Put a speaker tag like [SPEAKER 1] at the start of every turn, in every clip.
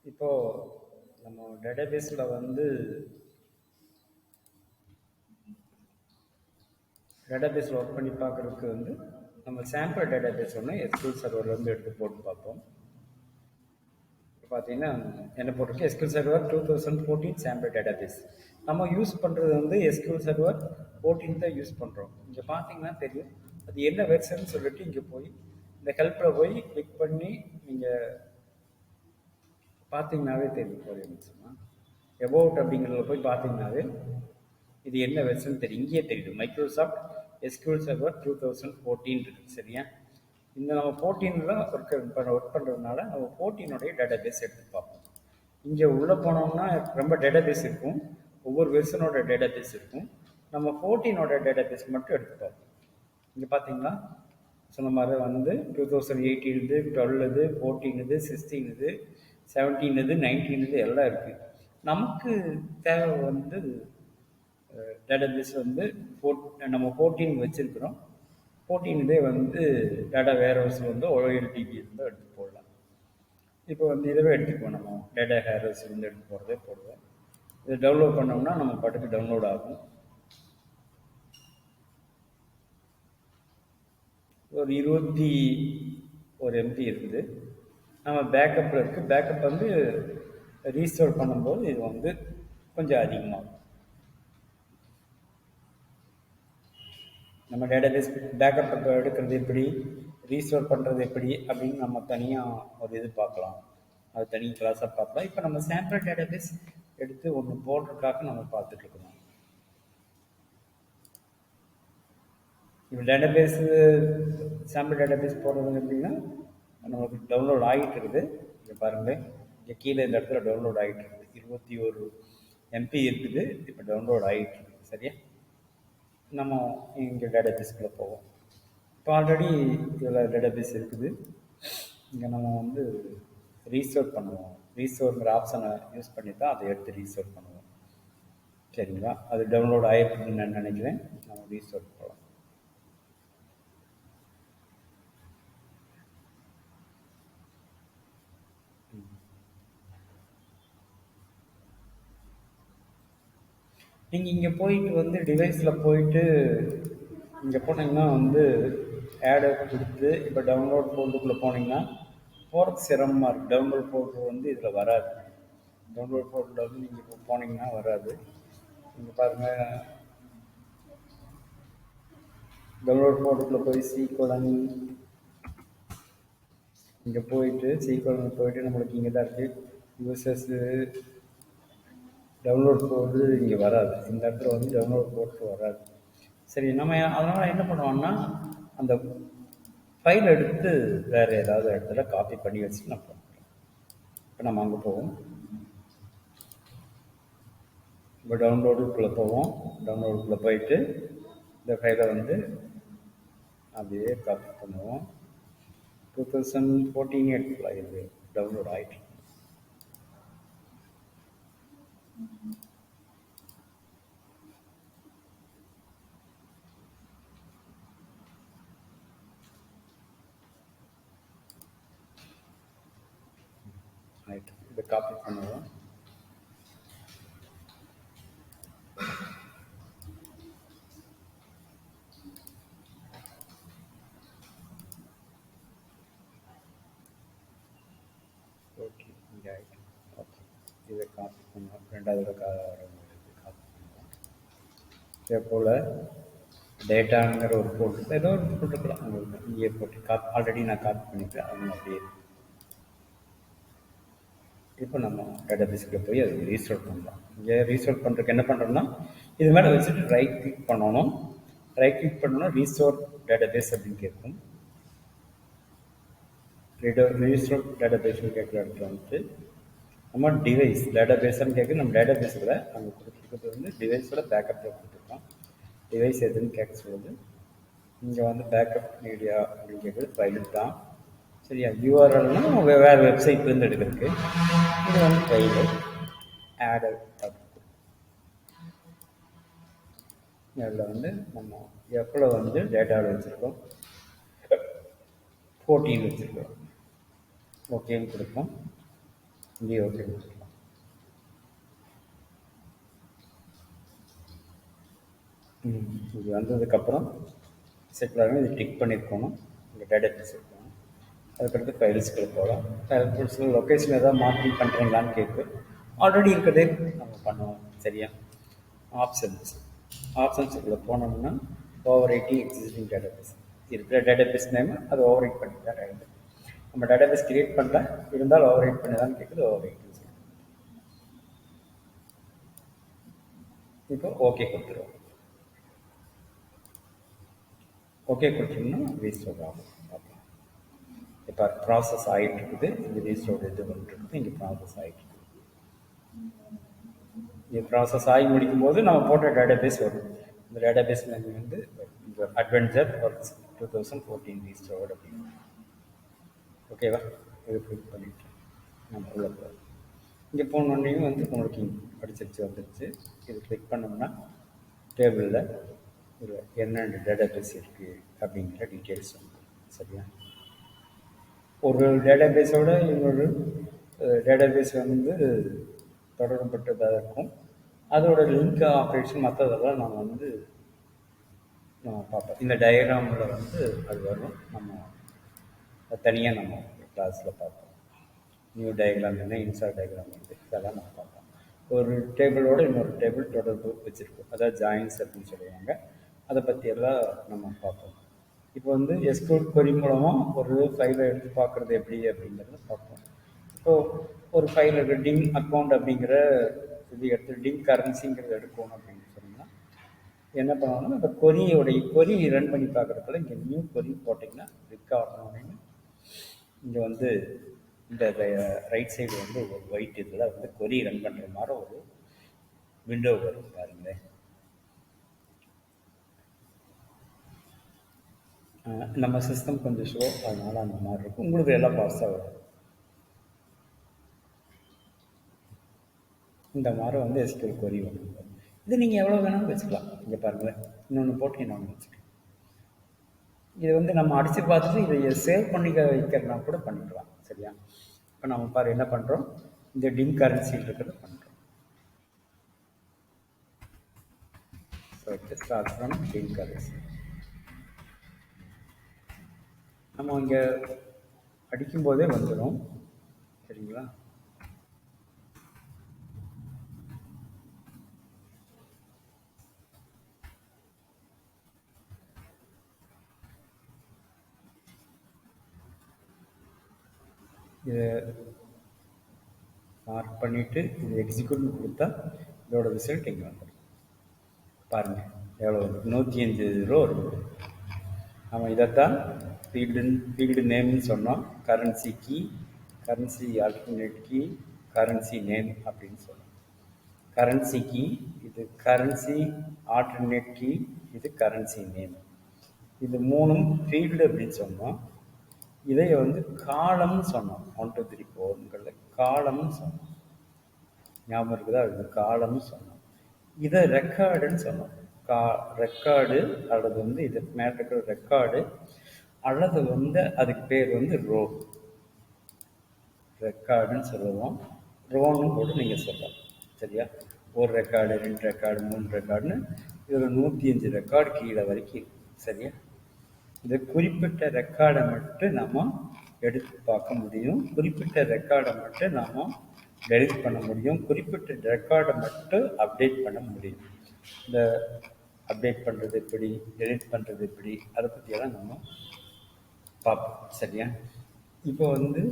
[SPEAKER 1] இப்போது நம்ம டேட்டாபேஸில் வந்து டேட்டாபேஸில் ஒர்க் பண்ணி பார்க்குறதுக்கு வந்து நம்ம சாம்பிள் டேட்டாபேஸ் ஒன்று எஸ்கியூஎல் சர்வர்லேருந்து எடுத்து போட்டு பார்ப்போம். இப்போ பார்த்தீங்கன்னா என்ன போட்டிருக்கு, எஸ்கியூஎல் சர்வர் 2014 சாம்பிள் டேட்டாபேஸ். நம்ம யூஸ் பண்ணுறது வந்து எஸ்கியூஎல் சர்வர் 14 தான் யூஸ் பண்ணுறோம். இங்கே பார்த்தீங்கன்னா தெரியும் அது என்ன வெர்ஷன் சொல்லிட்டு இங்கே போய் இந்த ஹெல்ப்பில் போய் கிளிக் பண்ணி நீங்கள் பார்த்தீங்கன்னாவே தெரியும். ஒரு நிமிஷமா எபவுட் அப்படிங்கிறத போய் பார்த்தீங்கன்னாவே இது என்ன வெர்ஷன் தெரியும். இங்கேயே தெரியுது மைக்ரோசாஃப்ட் எஸ்கியூஎல் சர்வர் 2014 இருக்குது. சரியா, இந்த நம்ம 14ல் ஒர்க் பண்ணுறதுனால நம்ம 14உடைய டேட்டாபேஸ் எடுத்து பார்ப்போம். இங்கே உள்ளே போனோம்னா ரொம்ப டேட்டாபேஸ் இருக்கும், ஒவ்வொரு வெர்ஷனோட டேட்டாபேஸ் இருக்கும். நம்ம 14ஓட டேட்டாபேஸ் மட்டும் எடுத்து பார்ப்போம். இங்கே பார்த்தீங்களா சொன்ன மாதிரி வந்து 2018 இது, 12 இது, 14 இது, 16 இது, 17 இது, 19 இது எல்லாம் இருக்குது. நமக்கு தேவை வந்து டேட்டாபேஸ் வந்து நம்ம 14 வச்சுருக்கிறோம். 14 இதே வந்து டேட்டா வேர் ஹவுஸில் வந்து OLTP இருந்தால் எடுத்து போடலாம். இப்போ வந்து இதவே எடுத்துக்குவோம், நம்ம டேட்டா வேர் ஹவுஸ்லேருந்து எடுத்து போடுவேன். இதை டவுன்லோட் பண்ணோம்னா நம்ம பாட்டுக்கு டவுன்லோட் ஆகும். ஒரு 21 MB இருக்குது. நம்ம பேக்கப்பில் இருக்குது. பேக்கப் வந்து ரீஸ்டோர் பண்ணும்போது இது வந்து கொஞ்சம் அதிகமாகும். நம்ம டேட்டாபேஸ் பேக்கப் எடுக்கிறது எப்படி, ரீஸ்டோர் பண்ணுறது எப்படி அப்படின்னு நம்ம தனியாக ஒரு இது பார்க்கலாம். அது தனி கிளாஸாக பார்க்கலாம். இப்போ நம்ம சாம்பிள் டேட்டாபேஸ் எடுத்து ஒன்று போடுறதுக்காக நம்ம பார்த்துட்ருக்கோம். இப்போ டேட்டாபேஸு சாம்பிள் டேட்டாபேஸ் போடுறது எப்படின்னா நமக்கு டவுன்லோட் ஆகிட்டு இருக்குது. இங்கே பாருங்கள், இங்கே கீழே இந்த இடத்துல டவுன்லோட் ஆகிட்டு இருக்குது. 21 MB இருக்குது. இப்போ டவுன்லோட் ஆகிட்டு இருக்குது. சரியா, நம்ம இங்கே டேட்டாபேஸ்க்குள்ளே போவோம். இப்போ ஆல்ரெடி இதில் டேட்டாபேஸ் இருக்குது. இங்கே நம்ம வந்து ரீஸ்டோர் பண்ணுவோம். ரீஸ்டோருங்கிற ஆப்ஷனை யூஸ் பண்ணி தான் அதை எடுத்து ரீஸ்டோர் பண்ணுவோம். சரிங்களா, அது டவுன்லோட் ஆகிருக்குன்னு நான் நினைக்கிறேன். நம்ம ரீஸ்டோர் போகலாம். நீங்கள் இங்கே போயிட்டு வந்து டிவைஸில் போயிட்டு இங்கே போனீங்கன்னா வந்து ஆடை கொடுத்து இப்போ டவுன்லோட் ஃபோல்டருக்குள்ளே போனீங்கன்னா போகிறது சிரமமாக இருக்குது. டவுன்லோட் ஃபோல்டர் வந்து இதில் வராது. டவுன்லோட் ஃபோல்டரில் வந்து நீங்கள் இப்போ போனீங்கன்னா வராது. இங்கே பாருங்கள், டவுன்லோட் ஃபோல்டருக்குள்ளே போய் சீக்கோலன் இங்கே போயிட்டு சீக்கோலன் போயிட்டு நம்மளுக்கு இங்கே தான் இருக்குது யூசர்ஸு. டவுன்லோட் போர்டு இங்கே வராது. இந்த இடத்துல வந்து டவுன்லோட் போர்டு வராது. சரி, நம்ம அதனால் என்ன பண்ணுவோம்னா அந்த ஃபைல் எடுத்து வேறு ஏதாவது இடத்துல காப்பி பண்ணி வச்சுட்டு நம்ம பண்ணுறோம். இப்போ நம்ம அங்கே போவோம். இப்போ டவுன்லோடுக்குள்ளே போவோம். டவுன்லோடுக்குள்ளே போயிட்டு இந்த ஃபைலை வந்து அப்படியே காப்பி பண்ணுவோம். 2014 எடுத்துக்கலாம். இது டவுன்லோட் ஆகிட்டு ஆகிட்டு இதை காப்பி பண்ணுவோம். ஓகே, இங்கே ஆகிட்டு. ஓகே, இதை காப்பி பண்ணுவோம். ரெண்டாவது காப்பி பண்ணுவோம். இதே போல் டேட்டாங்கிற ஒரு போட்டு ஏதோ ஒரு போட்டுக்கலாம். உங்களுக்கு இங்கே போட்டு ஆல்ரெடி நான் காப்பி பண்ணிக்கிறேன். அவங்க அப்படியே இப்போ நம்ம டேட்டாபேஸ்க்குள்ளே போய் அது ரீஸ்டோர் பண்ணலாம். இங்கே ரீஸ்டோர் பண்ணுறதுக்கு என்ன பண்ணுறோம்னா இது மேலே வச்சுட்டு ரைட் கிளிக் பண்ணணும். ரைட் கிளிக் பண்ணோன்னா ரீஸ்டோர் டேட்டாபேஸ் அப்படின்னு கேட்கும். ரீஸ்டோர் டேட்டாபேஸ்னு கேட்குற இடத்துல வந்துட்டு நம்ம டிவைஸ் டேட்டாபேஸ்ன்னு கேட்குது. நம்ம டேட்டாபேஸில் அங்கே கொடுத்துருக்கிறது வந்து டிவைஸோட பேக்கப்பில் கொடுத்துருக்கோம். டிவைஸ் எதுன்னு கேட்க சொல்லுது. இங்கே வந்து பேக்கப் மீடியா அப்படின்னு கேட்குறது ஃபைல் தான். சரியா, யூஆர்எல்னா வேறு வெப்சைட்லேருந்து எடுக்கிறதுக்கு. இது வந்து ஃபைலு ஆட் இதில் வந்து நம்ம எப்போ வந்து டேட்டாவில் வச்சுருக்கோம் 14 வச்சுருக்கோம். ஓகேன்னு கொடுப்போம். இங்கே ஓகே கொடுத்துக்கலாம். இது வந்ததுக்கப்புறம் செட்டில் இது டிக் பண்ணியிருக்கணும். இங்கே டேட்டா பேஸ் இருக்கணும். அதுக்கடுத்து ஃபைல்ஸ்க்கு போகலாம். ஃபைல்ஸில் லொக்கேஷன் எதாவது மார்க்கிங் பண்ணுறீங்களான்னு கேட்கு. ஆல்ரெடி இருக்கிறதே நம்ம பண்ணுவோம். சரியா? ஆப்ஷன்ஸுக்குள்ளே போனோம்னா over writing existing data base இருக்கிற டேட்டா பேஸ் நேம் அது ஓவர் ரைட் பண்ணி தான் ஆகிடுது. நம்ம டேட்டா பேஸ் கிரியேட் பண்ணல இருந்தாலும் ஓவர் ரைட் பண்ணி தான் கேட்குது. ஓவர் ரைட்டிங் இப்போ ஓகே கொடுத்துருவோம். ஓகே கொடுத்தோம்னா ரீஸ்டோர் ஆகும். பார்க்கலாம். இப்போ ப்ராசஸ் ஆகிட்டு இருக்குது. இங்கே ரீஸ்டோர் இது பண்ணிட்டு இங்கே ப்ராசஸ் ஆகிட்டு இருக்குது. இது ப்ராசஸ் ஆகி முடிக்கும் போது நம்ம போட்ட டேட்டா பேஸ் வரும். இந்த டேட்டா பேஸ் வந்து அட்வென்ச்சர் ஒர்க்ஸ் 2014 ரீஸ்டோர்டு அப்படின்னு. ஓகேவா? இது கிளிக் பண்ணிவிட்டு நம்ம உள்ள போகிறோம். இங்கே போனோடனையும் வந்து உங்களுக்கு படிச்சிருச்சு வந்துருச்சு. இது கிளிக் பண்ணோம்னா டேபிளில் ஒரு என்னென்ன டேட்டா பேஸ் இருக்குது அப்படிங்கிற டீட்டெயில்ஸ் வந்து. சரியா? ஒரு டேட்டா பேஸோட இன்னொரு டேட்டா பேஸ் வந்து தொடரப்பட்டதாக இருக்கும். அதோட லிங்க் ஆப்ரேஷன் மற்றதெல்லாம் நம்ம வந்து பார்ப்போம். இந்த டயக்ராமில் வந்து அது வரும். நம்ம தனியாக நம்ம கிளாஸில் பார்ப்போம். நியூ டயக்ராம் என்ன, இன்சர்ட் டயக்ராம் இருக்குது, இதெல்லாம் நம்ம பார்ப்போம். ஒரு டேபிளோட இன்னொரு டேபிள் தொடர்பு வச்சுருக்கோம். அதாவது ஜாயின்ஸ் அப்படின்னு சொல்லுவாங்க. அதை பற்றியெல்லாம் நம்ம பார்ப்போம். இப்போ வந்து எஸ்கியூஎல் கொரி மூலமாக ஒரு ஃபைலை எடுத்து பார்க்குறது எப்படி அப்படிங்கிறத பார்ப்போம். இப்போது ஒரு ஃபைல் இருக்குது, டிங் அக்கௌண்ட் அப்படிங்கிற இது எடுத்து டிங் கரன்சிங்கிறத எடுக்கணும் அப்படின்னு சொன்னோம்னா என்ன பண்ணுவோம்னா அந்த கொரி ரன் பண்ணி பார்க்குறதுல இங்கே நியூ கொரி போட்டிங்கன்னா கிளிக் ஆகணும்னு இங்கே வந்து இந்த ரைட் சைடு வந்து ஒரு ஒயிட் இதில் வந்து கொரி ரன் பண்ணுற மாதிரி ஒரு விண்டோ வரும் பாருங்களேன். நம்ம சிஸ்டம் கொஞ்சம் ஸ்லோ, அதனால் அந்த மாதிரி இருக்கும். உங்களுக்கு எல்லாம் பாஸ்ட்டாக வரும். இந்த மாதிரி வந்து எஸ்கியூஎல் கொரி வரும். இது நீங்கள் எவ்வளோ வேணாலும் வச்சுக்கலாம். இங்கே பாருங்களேன், இன்னொன்று போட்டு இன்னொன்று வச்சுக்கலாம். இது வந்து நம்ம அடித்து பார்த்துட்டு இதை சேவ் பண்ணிக்க வைக்கிறனா கூட பண்ணிக்கலாம். சரியா? இப்போ நம்ம பாரு என்ன பண்ணுறோம், இந்த டிங் கரன்சியில் இருக்கிறத பண்ணுறோம். Start from ding currency. நம்ம இங்கே அடிக்கும்போதே வந்துடும். சரிங்களா? இதை மார்க் பண்ணிவிட்டு இது எக்ஸிக்யூட்னு கொடுத்தா இதோட ரிசல்ட் இங்கே வந்துடும். பாருங்கள் எவ்வளோ வருது, 105 ரூபா வருது. நம்ம இதைத்தான் ஃபீல்டு நேம்னு சொன்னோம். Currency key, currency alternate key, currency name அப்படின்னு சொன்னோம். கரன்சி கீ, இது கரன்சி ஆல்டர்னேட் கீ, இது கரன்சி நேம். இது மூணும் ஃபீல்டு அப்படின்னு சொன்னோம். இதை வந்து காலம்னு சொன்னோம். 1 2 3 4ங்கிறத காலம்னு சொன்னோம். ஞாபகம் இருக்குதா? இது காலம்னு சொன்னோம். இதை ரெக்கார்டுன்னு சொன்னோம். ரெக்கார்டு அல்லது வந்து இது மேலே இருக்கிற ரெக்கார்டு அல்லது வந்து அதுக்கு பேர் வந்து ரோ. ரெக்கார்டுன்னு சொல்லுவோம், ரோன்னு கூட நீங்கள் சொல்லலாம். சரியா? ஒரு ரெக்கார்டு, 2 ரெக்கார்டு, 3 ரெக்கார்டுன்னு இதில் 105 ரெக்கார்டு கீழே வரைக்கும் இருக்கு. சரியா? இந்த குறிப்பிட்ட ரெக்கார்டை மட்டும் நம்ம எடுத்து பார்க்க முடியும். குறிப்பிட்ட ரெக்கார்டை மட்டும் நாம் டெலிட் பண்ண முடியும். குறிப்பிட்ட ரெக்கார்டை மட்டும் அப்டேட் பண்ண முடியும். இந்த அப்டேட் பண்ணுறது எப்படி, டெலிட் பண்ணுறது எப்படி, அதை பற்றியெல்லாம் நம்ம பார்ப்போம். சரியா? இப்போ வந்து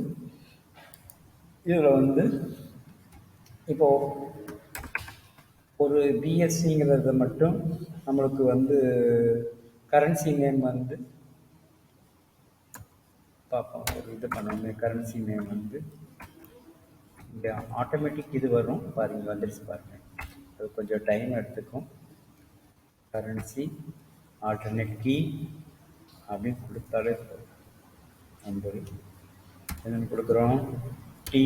[SPEAKER 1] இதில் வந்து இப்போது ஒரு பிஎஸ்சிங்கிறத மட்டும் நம்மளுக்கு வந்து கரன்சி நேம் வந்து பார்ப்போம். ஒரு இது பண்ணணும். கரன்சி நேம் வந்து இந்த ஆட்டோமேட்டிக் இது வரும் பாருங்க, வந்துருச்சு பாருங்க. அது கொஞ்சம் டைம் எடுத்துக்கும். கரன்சி ஆல்டர்னேட் கீ அப்படின்னு கொடுத்தாலே நம்பர் என்னென்னு கொடுக்குறோம். டி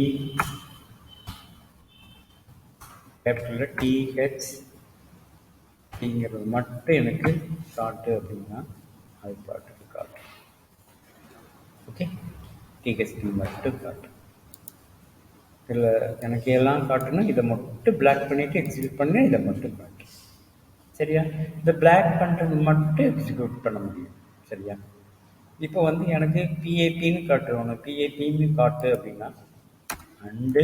[SPEAKER 1] கேபிட்டலில் டிஹெச் டிங்கிறது மட்டும் எனக்கு காட்டு அப்படின்னா அது பாட்டுக்கு காட்டு. ஓகே, டிஹெச்டி மட்டும் காட்டு. இதில் எனக்கு எல்லாம் காட்டணும், இதை மட்டும் பிளாக் பண்ணிவிட்டு எக்ஸிக்யூட் பண்ணி இதை மட்டும் காட்டு. சரியா? இந்த பிளாக் பண்ணுறது மட்டும் எக்ஸிக்யூட் பண்ண முடியும். சரியா? இப்போ வந்து எனக்கு பிஏபின்னு காட்டுறோம், பிஏபின்னு காட்டு அப்படின்னா அண்டு